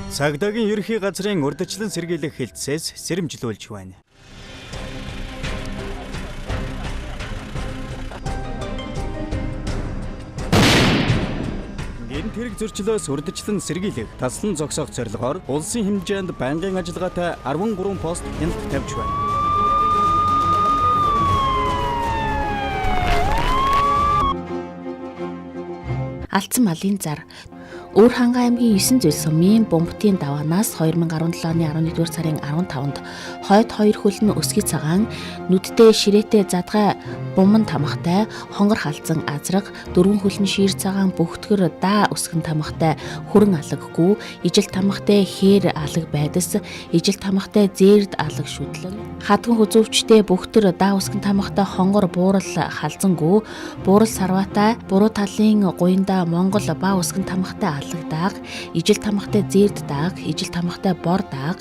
Цагдаагийн ерөнхий газрын урьдчилан сэргийлэх хэлтсээс сэрэмжлүүлж байна. Гэнэт хэрэг зөрчлөөс урьдчилан сэргийлэх таслан зогсоох зорилгоор улсын хэмжээнд байнгын ажиллагаатай 13 пост хяналт тавьж байна. Алдсан малын зар. Өөр хангаан аймгийн 9 зүйл сумын бомбтын даваанаас 2017 оны 11-р сарын 15-нд хойд 2 хөлн өсгий цагаан нүдтэй ширээтэй задгай буман тамхтай хонгор халзан азраг 4 хөлн шир цагаан бөхтгөр даа өсгөн тамхтай хүрэн алаггүй ижил тамхтай хээр алаг байдас ижил тамхтай зээрд алаг шүтлэн хадган хүзүүвчтэй бөхтөр даа өсгөн тамхтай хонгор буурал халзангүй буурал сарватай буруу талын гуйнда Монгол ба өсгөн тамхтай алаг дааг ижил тамхтай зээрд дааг ижил тамхтай бор дааг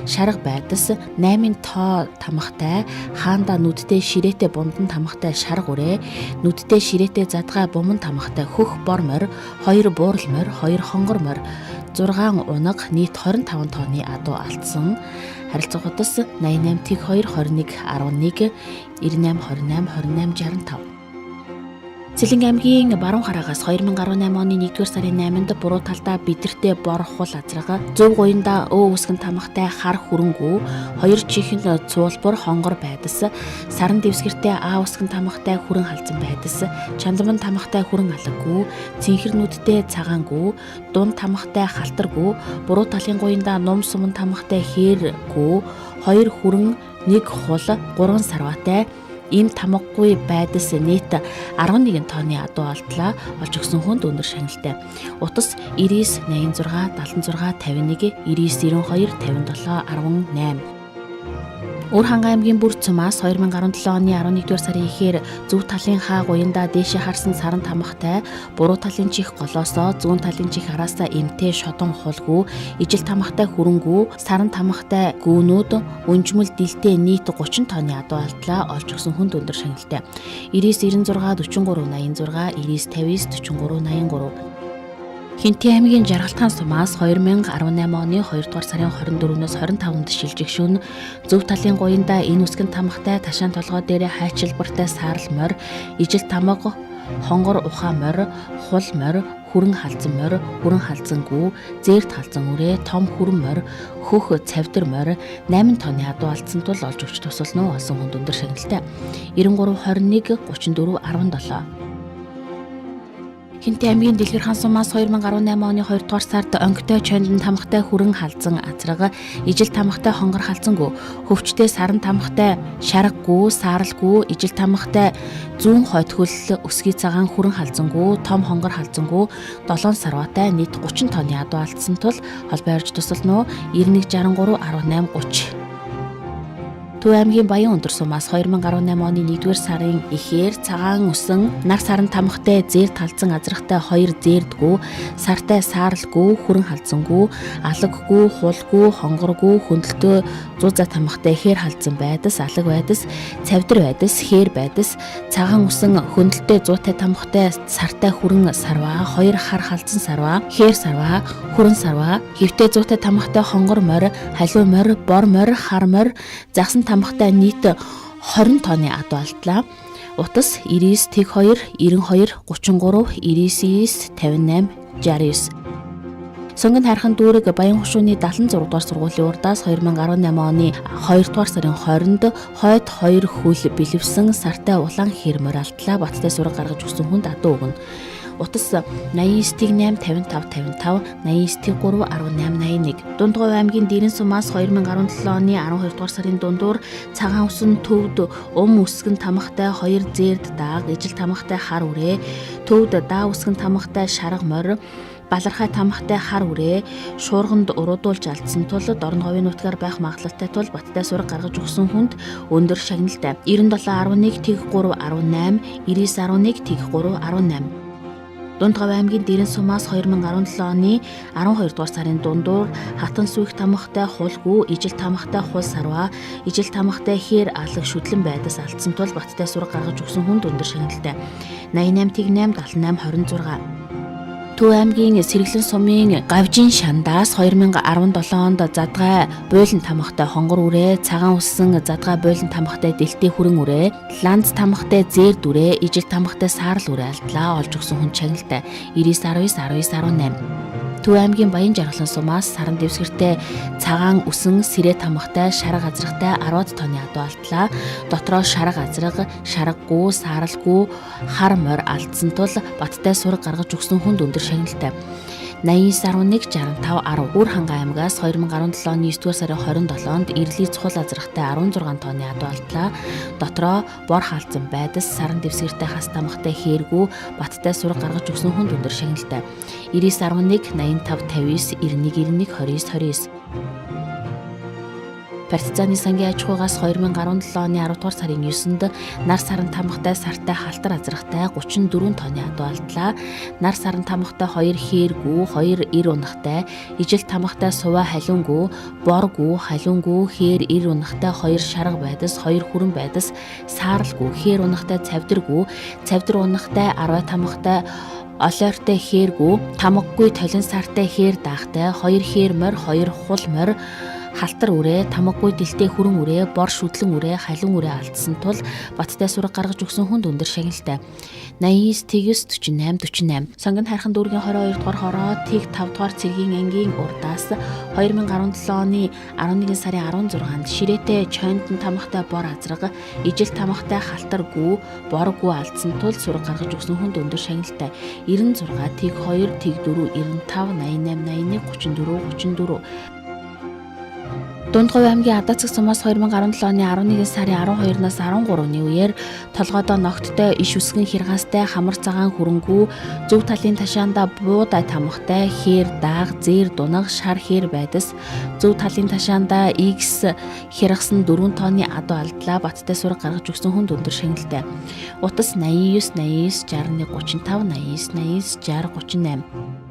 шарга байдас 8 тоо тамхтай хаанда нүдтэй ширээтэй бундан тамхтай шарга үрээ нүдтэй ширээтэй задгай буман тамхтай хөх бор морь 2 буурал морь 2 хонгор морь 6 унаг нийт 25 тонны адуу алдсан. Харилцаагуудаас 88 тэг 2 21 11 98 28 28 65. Цэлэн аймгийн Баруун хараагаас 2018 оны 1-р сарын 8-нд буруу талдаа бидэртэй бор хул азрага зөв гуйнда өө үсгэн тамхтай хар хүрэнгүү 2 чихэн цуулбар хонгор байдас саран дэвсгэртэй аа үсгэн тамхтай хүрэн халзан байдас чандаман тамхтай хүрэн алаггүй цэнхэрнүүдтэй цагаангүү дун тамхтай халтаргүй буруу талын гуйнда ном суман тамхтай хээргүү 2 хүрэн 1 хул 3 сарватай ийм тамгагүй байдас нийт 11 тонны адуу алдлаа олж өгсөн хүнд өндөр шагналтай. Утас 99 86 76 51 99 92 57 18. Өөр хангаан аймгийн бүр цумаас 2017 оны 11-р сарын ихээр зөв талын хаа гуйнда дээшээ харсан саран тамхтай буруу талын чих голоосоо зүүн талын чих араасаа эмтэй шодон хулгүй ижил тамхтай хүрэнгүү саран тамхтай гүүнүүд өнжмөл дилтэй нийт 30 тонны адуу алдлаа олж өгсөн хүнд өндөр шагналтай. 99 96 43 86 99 50 43 83. Хинтээ аймгийн Жаргалтхан сумаас 2018 оны 2 дугаар сарын 24-өөс 25-нд шилжих шөнө зөв талын гуйнда энэ үсгэн тамхтай ташаан толгой дээрээ хайчилбартай саарл морь, ижил тамга, хонгор ухаа морь, хул морь, хүрэн халзан морь, хүрэн халзангүү, зээрд халзан үрээ, том хүрэн морь, хөх цавдар морь 8 тонны адуу алдсан тул олж өгч тусална уу олсон хүнд өндөр шагналтай. 93 21 34 17. Хинтээ аймгийн Дэлгэр хаан сумаас 2018 оны 2 дугаар сард онгитой чондон тамхтай хүрэн халзан азрага ижил тамхтай хонгор халзангүү хөвчтэй саран тамхтай шаргагүй саарлгүй ижил тамхтай зүүн хойд хөл өсгий цагаан хүрэн халзангүү том хонгор халзангүү 7 сарватай нийт 30 тонны адуу алдсан тул холбоо орж тусална уу 91 63 18 30. Төв аймгийн Баян өндөр сумаас 2018 оны 1-р сарын ихээр цагаан өсөн нар саран тамхтай зээр талзан азрахтай 2 зээрдгүү сартай саарлгүй хүрэн халзангүү алаггүй хулгүй хонгоргүй хөндлөлтөө 100 тамхтай хээр халзан байдас алаг байдас цавдар байдас хээр байдас цагаан өсөн хөндлөлтөө 100 тамхтай сартай хүрэн сарваа 2 хар халзан сарваа хээр сарваа хүрэн сарваа хөвтэй 100 тамхтай хонгор морь халиу морь бор морь хар морь загсан тамхтай нийт 20 тонны адуу алдлаа. Утас 99 тэг 2 92 33 99 58 69. Сонгон хайрхан дүүрэг Баян хушууны 76 дугаар сургуулийн урдаас 2018 оны 2 дугаар сарын 20-нд хойд 2 хөл бэлэвсэн сартай улаан хэр морь алдлаа баттай сураг гаргаж өгсөн хүнд адуу өгнө. Утас 89 8 55 55 89 3 18 81. Дундгой аймгийн Дэрэн сумаас 2017 оны 12 дугаар сарын дундуур цагаан усан төвд өсгөн тамхтай 2 зээрд дааг ижил тамхтай хар үрээ төвд даа үсгэн тамхтай шарга морь балархай тамхтай хар үрээ шуурганд уруудуулж алдсан тул дорн говийн нутгаар байх магадлалтай тул баттай сураг гаргаж өгсөн хүнд өндөр шагналтай 97 11 тэг 3 18 99 11 тэг 3 18. Дундгав аймгийн Дэрэн сумаас 2017 оны 12 дугаар сарын дундуур хатан сүйх тамхтай хулгүй ижил тамхтай хул сарваа ижил тамхтай хээр алаг шүтлэн байдас алдсан тул баттай сураг гаргаж өгсөн хүнд өндөр шагналтай 88 тэг 8 78 26. Төв аймгийн Сэргэлэн сумын Гавжин шандаас 2017 онд задгай буйлан тамхтай хонгор үрээ, цагаан үссэн задгай буйлан тамхтай дэлтэй хүрэн үрээ, ланз тамхтай зээр дүрээ, ижил тамхтай саарл үрээ алдлаа. Олж өгсөн хүн чагналтай 991918. Төв аймгийн Баян жаргалан сумаас саран дэвсгэртэй цагаан үсэн сэрээ тамхтай шарга азрагтай 10 тонны адуу алдлаа. Дотроо шарга азраг, шаргагүй, сааралгүй хар морь алдсан тул баттай сураг гаргаж өгсөн хүнд өндөр шагналтай 89116510 Үр хангай аймгаас 2017 оны 9 дугаар сарын 27-нд Ирлийн цухал азрагтай 16 тонны адуу алдлаа. Дотроо бор хаалцсан байдас, саран дэвсгэртэй хас тамхтай хэргүй баттай сураг гаргаж өгсөн хүнд өндөр шагналтай 9911855991912929. Партизаны сангийн аж ахуйгаас 2017 оны 10 дугаар сарын 9-нд нар саран тамхтай сартай халтар азрагтай 34 тонны адуу алдлаа. Нар саран тамхтай 2 хэргүй, 2 ир унахтай, ижил тамхтай суваа халиунгүй, боргүй, халиунгүй, хээр ир унахтай 2 шарга байдас, 2 хүрэн байдас, сааралгүй, хээр унахтай цавдиргүй, цавдир унахтай 10 тамхтай олоортой хэргүй, тамгагүй толин сартай хээр даахтай, 2 хээр морь, 2 хул морь, халтар үрээ, тамгагүй дэлтэй хүрэн үрээ, бор шүтлэн үрээ, халиун үрээ алдсан тул баттай сураг гаргаж өгсөн хүнд өндөр шагналтай 89494848. Сонгон хайрхан дүүргийн 22 дугаар хороо Тэг 5 дугаар цэргийн ангийн урдаас 2017 оны 11 сарын 16-нд ширээтэй чойнтон тамхтай бор азраг, ижил тамхтай халтаргүй, боргүй алдсан тул сураг гаргаж өгсөн хүнд өндөр шагналтай 96 Тэг 2 Тэг 4 95 88 81 34 34. Дундгов аймгийн Адаа цэг сумаас 2017 оны 11 сарын 12-наас 13-ны үеэр толгойдоо ногттой иш үсгэн хиргаастай хамар цагаан хөрөнгүү, зөв талын ташаанда буудай тамхтай хээр дааг, зээр дунаг, шар хээр байдас, зөв талын ташаанда X хиргасан 4 тонны адуу алдлаа. Баттай сураг гаргаж өгсөн хүнд өндөр шагналтай утас 89 89 61 35 89 89 60 38.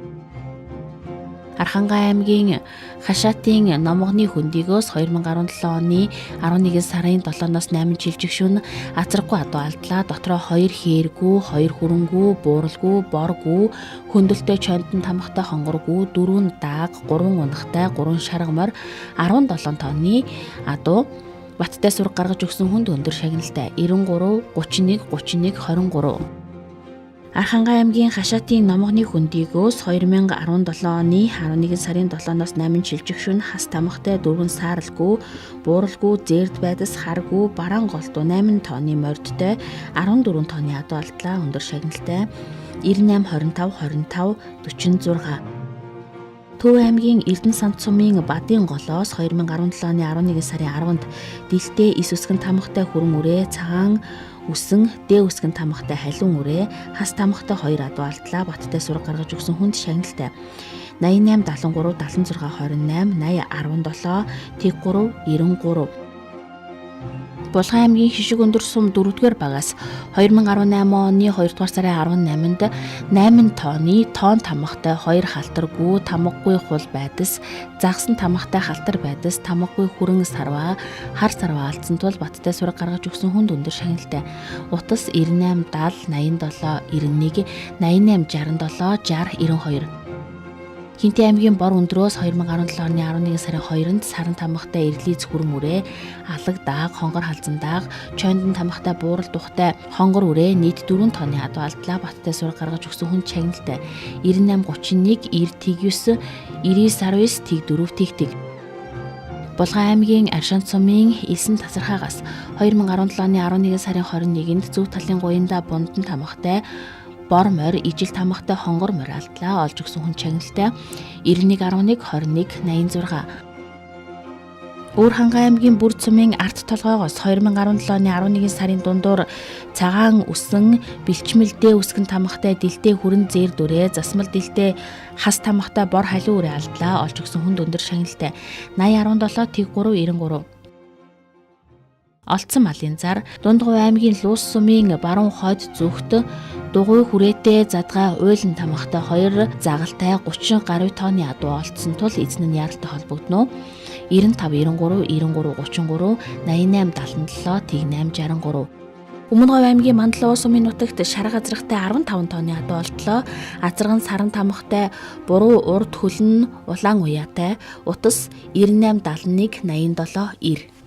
Архангай аймгийн Хашаатын номгоны хөндийгөөс 2017 оны 11 сарын 7-оос 8 жилжих шөнө азраггүй адуу алдлаа. Дотроо 2 хэргүй, 2 хүрэнгүй, бууралгүй, боргүй, хөндлөлтөй чойнтон тамхтай хонгоргүй, 4 дааг, 3 унахтай, 3 шарга морь, 17 тонны адуу баттай сураг гаргаж өгсөн хүнд өндөр шагналтай 93 31 31 23. Архангай аймгийн Хашаатын номгоны хөндийгөөс 2017 оны 11 сарын 7-оос 8 жилжих шөнө хас тамхтай 4 сааралгүй, бууралгүй, зээрд байдас, харгүй, бараан голдуу 8 тонны морьдтой 14 тонны адуу алдлаа. Өндөр шагналтай 98 25 25 46. Төв аймгийн Эрдэнэ самт сумын Бадын голоос 2017 оны 11 сарын 10-нд дэлтэй ис үсгэн тамхтай хүрэн үрээ, цагаан үсэн дэ үсгэн тамхтай халиун үрээ, хас тамхтай 2 адуу алдлаа. Баттай сураг гаргаж өгсөн хүнд шагналтай 88 73 76 28 80 17 Тэг 3 93. Булган аймгийн Хишиг өндөр сум 4-р багаас 2018 оны 2 дугаар сарын 18-нд 8 тонны тоон тамхтай 2 халтаргүй, тамгагүй хул байдас, загсан тамхтай халтар байдас, тамгагүй хүрэн сарваа, хар сарваа алдсан тул баттай сураг гаргаж өгсөн хүнд өндөр шагналтай утас 98 70 87 91 88 67 60 92. Хинтэй аймгийн Бор өндрөөс 2017 оны 11 сарын 2-нд саран тамхтай Ирлиз хүрэн үрээ, алаг дааг, хонгор халзан дааг, чойндон тамхтай буурал тухтай хонгор үрээ нийт 4 тонны адуу алдлаа. Баттай сураг гаргаж өгсөн хүн чагналтай 98 31 99 99 Тэг 4 Тэг Тэг. Булган аймгийн Аршаан сумын Элсэн тасархаагаас 2017 оны 11 сарын 21-нд зөв талын гуйнда бундан тамхтай бор морь, ижил тамхтай хонгор морь алдлаа. Олж өгсөн хүн чагналтай 91 11 21 86. Өөр хангай аймгийн Бүрд сумын Арт толгойгоос 2017 оны 11 сарын дундуур цагаан үсэн бэлчмэлдээ үсгэн тамхтай дэлтэй хүрэн зээр дүрээ, засмал дэлтэй хас тамхтай бор халиу үрээ алдлаа. Олж өгсөн хүнд өндөр шагналтай 80 17 Тэг 3 93. Олцсон малын зар Дундгов аймгийн Луус сумын баруун хойд зүгт дугуй хүрээтэй задгай уйлан тамхтай 2 загалтай 30 гаруй тонны адуу олдсон тул эзэн нь яралтай холбогдно. 95 93 93 33 88 77 Тэг 8 63. Өмнө Говь аймгийн Мандлуу сумын нутагт шар газрахтай 15 тонны адуу олдлоо. Азарган саран тамхтай, буруу урд хөлн улаан уяатай, утас 987187 90.